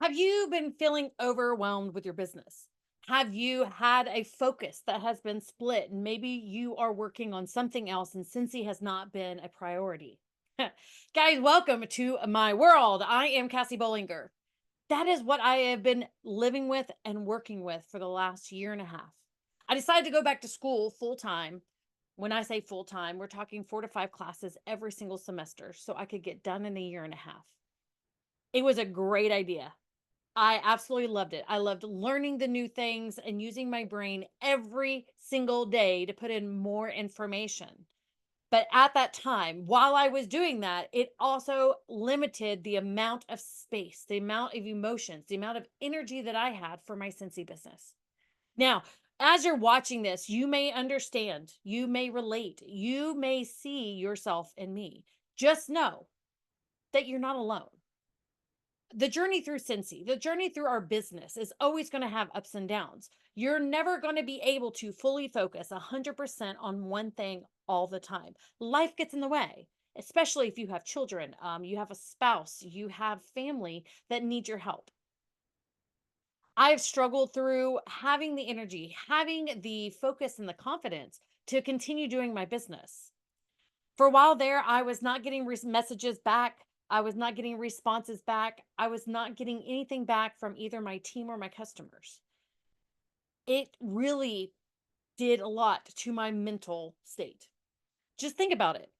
Have you been feeling overwhelmed with your business? Have you had a focus that has been split and maybe you are working on something else and Cincy has not been a priority? Guys, welcome to my world. I am Cassie Bollinger. That is what I have been living with and working with for the last year and a half. I decided to go back to school full time. When I say full time, we're talking 4 to 5 classes every single semester so I could get done in a year and a half. It was a great idea. I absolutely loved it. I loved learning the new things and using my brain every single day to put in more information. But at that time, while I was doing that, it also limited the amount of space, the amount of emotions, the amount of energy that I had for my Scentsy business. Now, as you're watching this, you may understand, you may relate, you may see yourself in me. Just know that you're not alone. The journey through Cincy, the journey through our business is always going to have ups and downs. You're never going to be able to fully focus 100% on one thing all the time. Life gets in the way, especially if you have children, you have a spouse, you have family that need your help. I've struggled through having the energy, having the focus and the confidence to continue doing my business. For a while there, I was not getting messages back. I was not getting responses back. I was not getting anything back from either my team or my customers. It really did a lot to my mental state. Just think about it.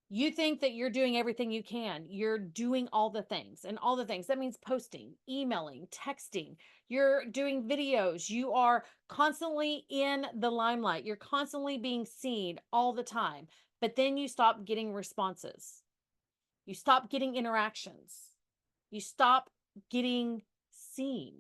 You think that you're doing everything you can. You're doing all the things and all the things. That means posting, emailing, texting. You're doing videos. You are constantly in the limelight. You're constantly being seen all the time. But then you stop getting responses. You stop getting interactions. You stop getting seen.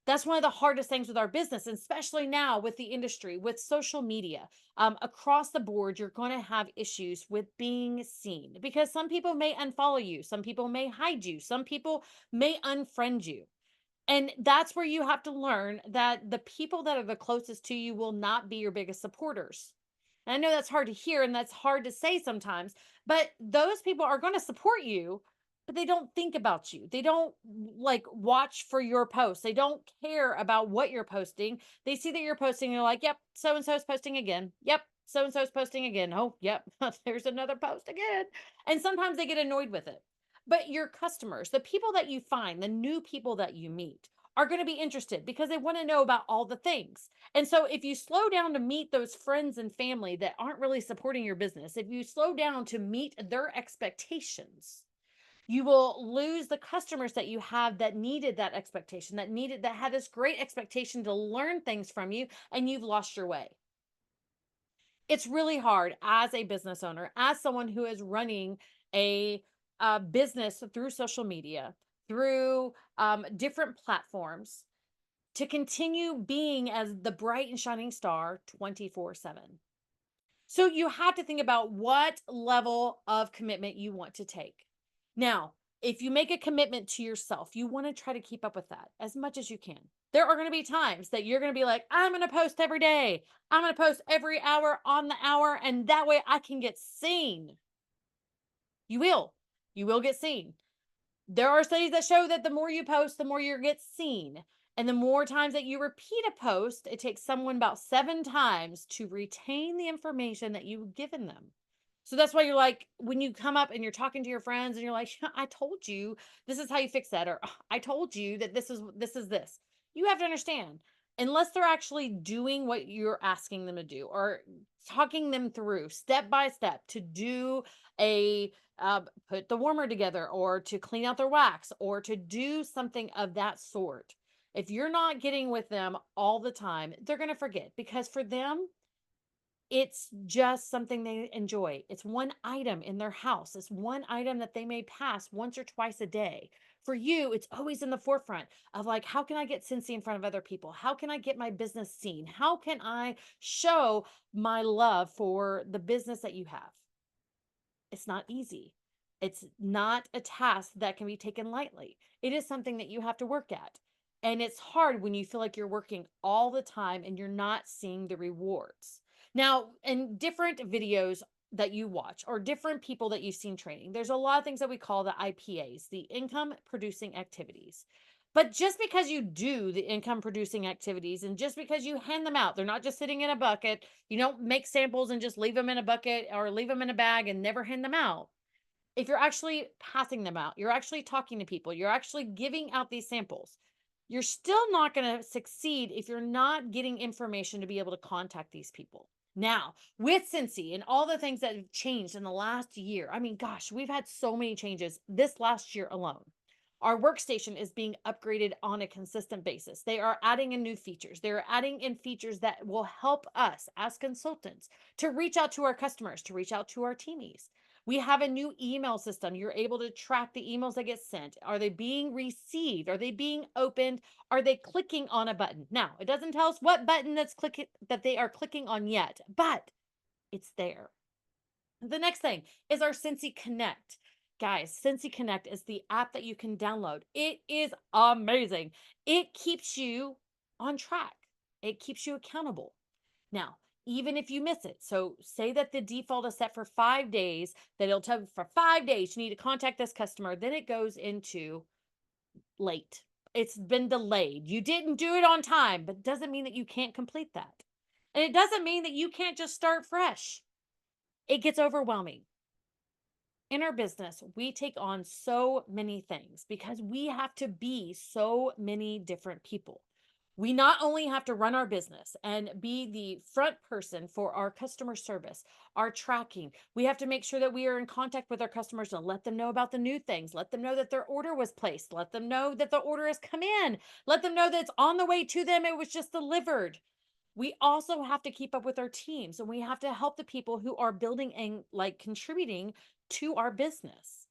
That's one of the hardest things with our business, and especially now with the industry, with social media. Across the board, you're going to have issues with being seen because some people may unfollow you, some people may hide you, some people may unfriend you. And that's where you have to learn that the people that are the closest to you will not be your biggest supporters. And I know that's hard to hear and that's hard to say sometimes, but those people are going to support you, but they don't think about you. They don't like watch for your posts. They don't care about what you're posting. They see that you're posting and they're like, yep, so and so's posting again. Yep, so and so's posting again. Oh, yep, there's another post again. And sometimes they get annoyed with it. But your customers, the people that you find, the new people that you meet, are going to be interested because they want to know about all the things. And so if you slow down to meet those friends and family that aren't really supporting your business, if you slow down to meet their expectations, you will lose the customers that you have that needed that expectation, that had this great expectation to learn things from you, and you've lost your way. It's really hard as a business owner, as someone who is running a business through social media, through different platforms, to continue being as the bright and shining star 24/7. So you have to think about what level of commitment you want to take. Now, if you make a commitment to yourself, you want to try to keep up with that as much as you can. There are going to be times that you're going to be like, I'm going to post every day. I'm going to post every hour on the hour. And that way I can get seen. You will. You will get seen. There are studies that show that the more you post, the more you get seen. And the more times that you repeat a post, it takes someone about 7 times to retain the information that you've given them. So that's why you're like, when you come up and you're talking to your friends and you're like, I told you this is how you fix that, or I told you that this. You have to understand, unless they're actually doing what you're asking them to do or talking them through step by step to do a put the warmer together or to clean out their wax or to do something of that sort. If you're not getting with them all the time, they're going to forget because for them, it's just something they enjoy. It's one item in their house. It's one item that they may pass once or twice a day. For you, it's always in the forefront of like, how can I get Cincy in front of other people? How can I get my business seen? How can I show my love for the business that you have? It's not easy. It's not a task that can be taken lightly. It is something that you have to work at. And it's hard when you feel like you're working all the time and you're not seeing the rewards. Now, in different videos, that you watch or different people that you've seen training. There's a lot of things that we call the IPAs, the income producing activities. But just because you do the income producing activities and just because you hand them out, they're not just sitting in a bucket. You don't make samples and just leave them in a bucket or leave them in a bag and never hand them out. If you're actually passing them out, you're actually talking to people, you're actually giving out these samples, you're still not going to succeed if you're not getting information to be able to contact these people. Now, with Scentsy and all the things that have changed in the last year, I mean, gosh, we've had so many changes this last year alone. Our workstation is being upgraded on a consistent basis. They are adding in new features. They're adding in features that will help us as consultants to reach out to our customers, to reach out to our teamies. We have a new email system. You're able to track the emails that get sent. Are they being received? Are they being opened? Are they clicking on a button? Now, it doesn't tell us what button that they are clicking on yet, but it's there. The next thing is our Scentsy Connect. Guys, Scentsy Connect is the app that you can download. It is amazing. It keeps you on track. It keeps you accountable. Now, even if you miss it, so say that the default is set for 5 days, that it'll tell you for 5 days you need to contact this customer, then it goes into late. It's been delayed. You didn't do it on time, but doesn't mean that you can't complete that. And it doesn't mean that you can't just start fresh. It gets overwhelming. In our business, we take on so many things because we have to be so many different people. We not only have to run our business and be the front person for our customer service, our tracking, we have to make sure that we are in contact with our customers and let them know about the new things, let them know that their order was placed, let them know that the order has come in, let them know that it's on the way to them, it was just delivered. We also have to keep up with our teams and we have to help the people who are building and like contributing to our business.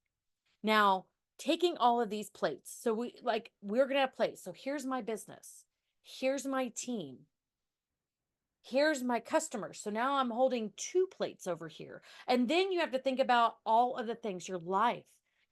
Now, taking all of these plates. So we're going to have plates. So here's my business. Here's my team. Here's my customers. So now I'm holding 2 plates over here. And then you have to think about all of the things, your life,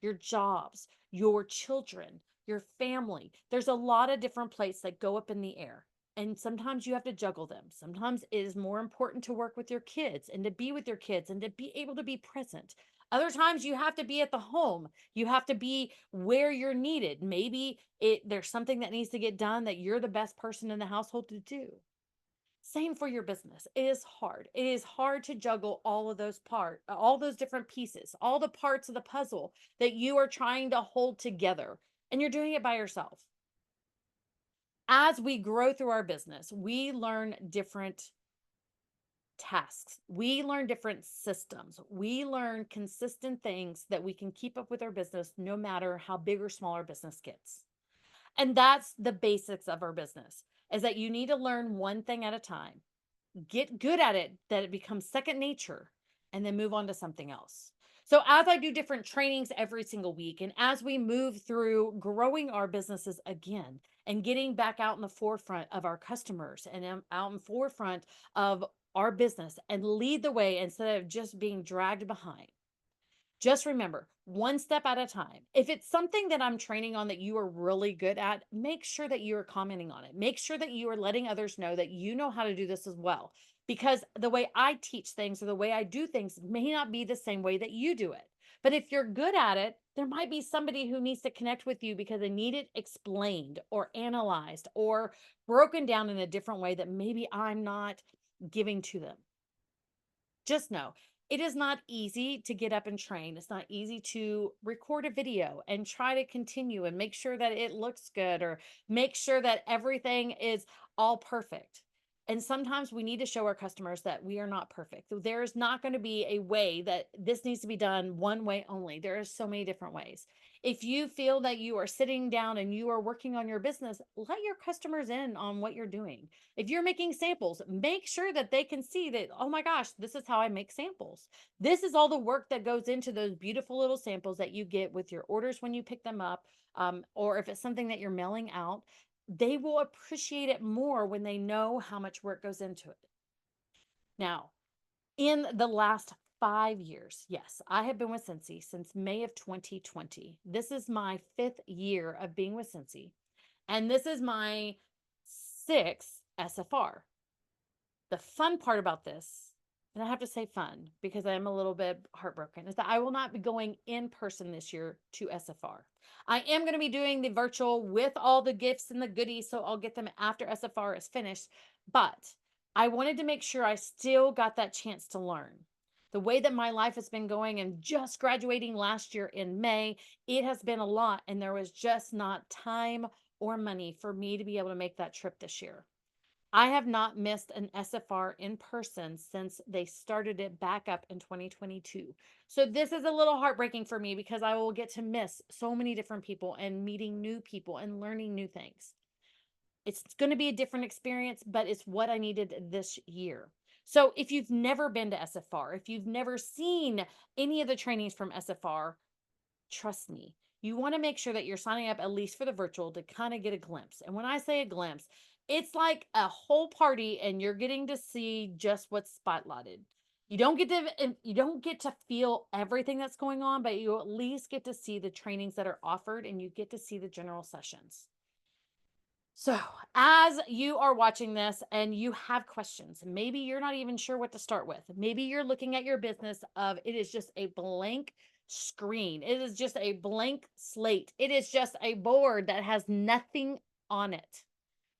your jobs, your children, your family. There's a lot of different plates that go up in the air. And sometimes you have to juggle them. Sometimes it is more important to work with your kids and to be with your kids and to be able to be present. Other times you have to be at the home. You have to be where you're needed. Maybe there's something that needs to get done that you're the best person in the household to do. Same for your business. It is hard. It is hard to juggle all of all those different pieces, all the parts of the puzzle that you are trying to hold together, and you're doing it by yourself. As we grow through our business, we learn different tasks. We learn different systems. We learn consistent things that we can keep up with our business no matter how big or small our business gets. And that's the basics of our business, is that you need to learn one thing at a time, get good at it, that it becomes second nature, and then move on to something else. So as I do different trainings every single week, and as we move through growing our businesses again and getting back out in the forefront of our customers and out in forefront of our business and lead the way instead of just being dragged behind. Just remember, one step at a time. If it's something that I'm training on that you are really good at, make sure that you are commenting on it. Make sure that you are letting others know that you know how to do this as well. Because the way I teach things or the way I do things may not be the same way that you do it. But if you're good at it, there might be somebody who needs to connect with you because they need it explained or analyzed or broken down in a different way that maybe I'm not giving to them. Just know it is not easy to get up and train. It's not easy to record a video and try to continue and make sure that it looks good or make sure that everything is all perfect. And sometimes we need to show our customers that we are not perfect. There is not going to be a way that this needs to be done one way only. There are so many different ways. If you feel that you are sitting down and you are working on your business, let your customers in on what you're doing. If you're making samples, make sure that they can see that, oh my gosh, this is how I make samples. This is all the work that goes into those beautiful little samples that you get with your orders when you pick them up, or if it's something that you're mailing out. They will appreciate it more when they know how much work goes into it. Now, in the last 5 years, yes, I have been with Scentsy since May of 2020. This is my 5th year of being with Scentsy, and this is my 6th SFR. The fun part about this and I have to say fun because I am a little bit heartbroken, is that I will not be going in person this year to SFR. I am going to be doing the virtual with all the gifts and the goodies, so I'll get them after SFR is finished. But I wanted to make sure I still got that chance to learn. The way that my life has been going and just graduating last year in May, it has been a lot, and there was just not time or money for me to be able to make that trip this year. I have not missed an SFR in person since they started it back up in 2022. So this is a little heartbreaking for me because I will get to miss so many different people and meeting new people and learning new things. It's going to be a different experience, but it's what I needed this year. So if you've never been to SFR, if you've never seen any of the trainings from SFR, trust me, you want to make sure that you're signing up at least for the virtual to kind of get a glimpse. And when I say a glimpse, it's like a whole party and you're getting to see just what's spotlighted. You don't get to feel everything that's going on, but you at least get to see the trainings that are offered and you get to see the general sessions. So, as you are watching this and you have questions, maybe you're not even sure what to start with. Maybe you're looking at your business of it is just a blank screen. It is just a blank slate. It is just a board that has nothing on it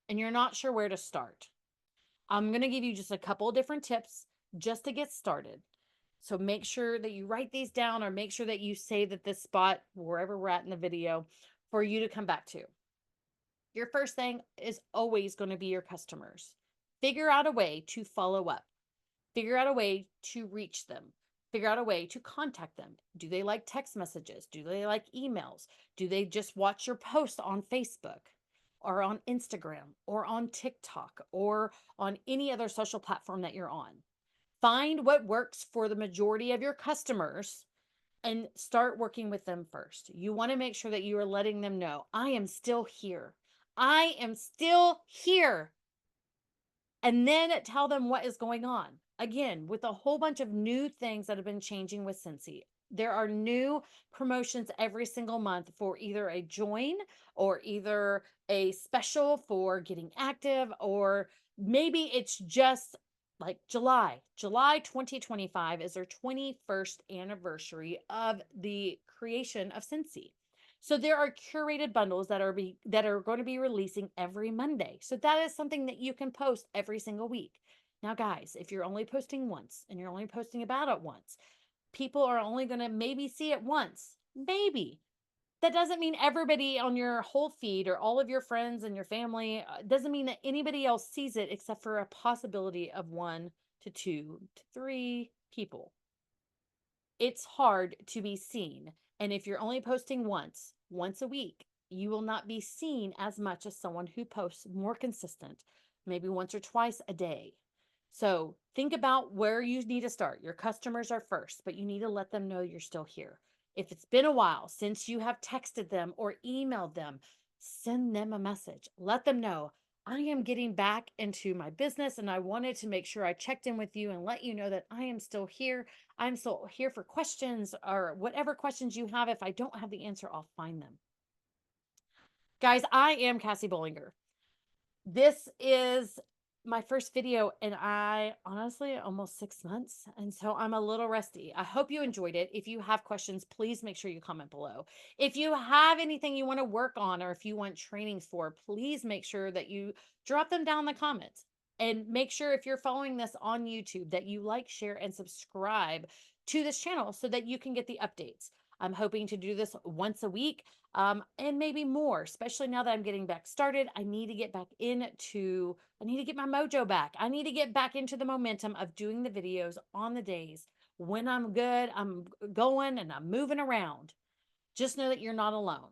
and you're not sure where to start. I'm going to give you just a couple of different tips just to get started. So make sure that you write these down or make sure that you save at this spot wherever we're at in the video for you to come back to. Your first thing is always going to be your customers. Figure out a way to follow up. Figure out a way to reach them. Figure out a way to contact them. Do they like text messages? Do they like emails? Do they just watch your posts on Facebook or on Instagram or on TikTok or on any other social platform that you're on? Find what works for the majority of your customers and start working with them first. You want to make sure that you are letting them know, I am still here. I am still here. And then tell them what is going on. Again, with a whole bunch of new things that have been changing with Scentsy. There are new promotions every single month for either a join or either a special for getting active, or maybe it's just like July 2025 is their 21st anniversary of the creation of Scentsy. So there are curated bundles that are going to be releasing every Monday. So that is something that you can post every single week. Now, guys, if you're only posting once and you're only posting about it once, people are only going to maybe see it once. Maybe. That doesn't mean everybody on your whole feed or all of your friends and your family, doesn't mean that anybody else sees it except for a possibility of 1 to 2 to 3 people. It's hard to be seen. And if you're only posting once a week, you will not be seen as much as someone who posts more consistent, maybe once or twice a day. So think about where you need to start. Your customers are first, but you need to let them know you're still here. If it's been a while since you have texted them or emailed them, send them a message. Let them know, I am getting back into my business and I wanted to make sure I checked in with you and let you know that I am still here. I'm still here for questions or whatever questions you have. If I don't have the answer, I'll find them. Guys, I am Cassie Bollinger. This is my first video and I honestly almost 6 months. And so I'm a little rusty. I hope you enjoyed it. If you have questions, please make sure you comment below. If you have anything you want to work on or if you want trainings for, please make sure that you drop them down in the comments. And make sure if you're following this on YouTube that you like, share, and subscribe to this channel so that you can get the updates. I'm hoping to do this once a week and maybe more, especially now that I'm getting back started. I need to get my mojo back. I need to get back into the momentum of doing the videos on the days when I'm good, I'm going and I'm moving around. Just know that you're not alone.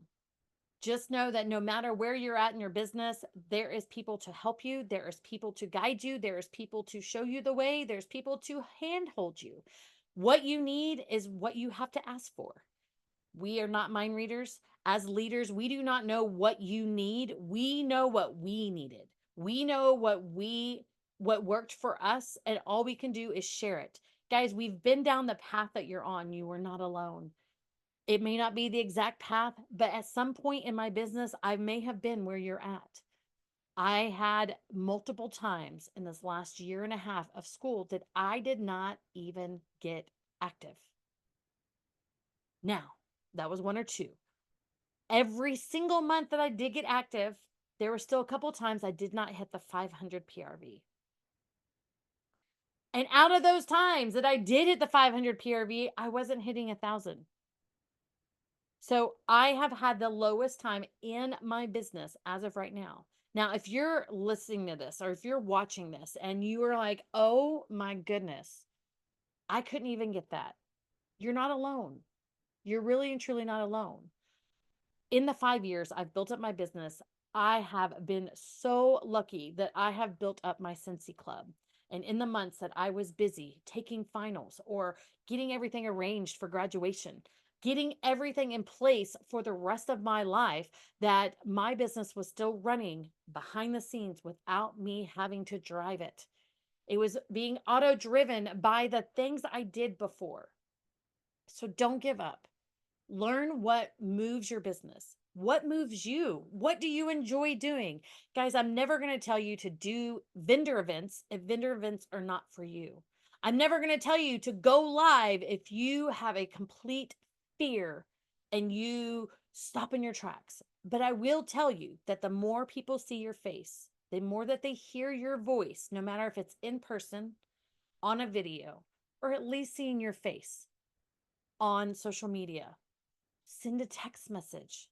Just know that no matter where you're at in your business, there is people to help you. There is people to guide you. There is people to show you the way. There's people to handhold you. What you need is what you have to ask for. We are not mind readers. As leaders, we do not know what you need. We know what we needed. We know what worked for us, and all we can do is share it. Guys, we've been down the path that you're on. You are not alone. It may not be the exact path, but at some point in my business, I may have been where you're at. I had multiple times in this last year and a half of school that I did not even get active. Now, that was one or two. Every single month that I did get active, there were still a couple times I did not hit the 500 PRV. And out of those times that I did hit the 500 PRV, I wasn't hitting 1,000. So I have had the lowest time in my business as of right now. Now, if you're listening to this or if you're watching this and you are like, oh my goodness, I couldn't even get that. You're not alone. You're really and truly not alone. In the 5 years I've built up my business, I have been so lucky that I have built up my Scentsy Club. And in the months that I was busy taking finals or getting everything arranged for graduation, getting everything in place for the rest of my life, that my business was still running behind the scenes without me having to drive it. It was being auto driven by the things I did before. So don't give up. Learn what moves your business. What moves you? What do you enjoy doing? Guys, I'm never going to tell you to do vendor events if vendor events are not for you. I'm never going to tell you to go live if you have a complete fear and you stop in your tracks. But I will tell you that the more people see your face, the more that they hear your voice, no matter if it's in person, on a video, or at least seeing your face on social media, send a text message,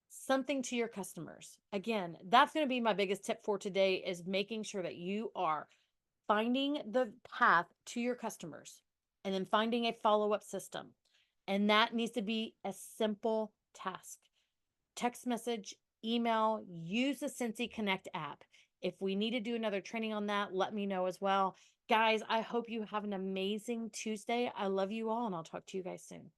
something to your customers. Again, that's going to be my biggest tip for today, is making sure that you are finding the path to your customers and then finding a follow-up system. And that needs to be a simple task. Text message, email, use the Scentsy Connect app. If we need to do another training on that, let me know as well. Guys, I hope you have an amazing Tuesday. I love you all, and I'll talk to you guys soon.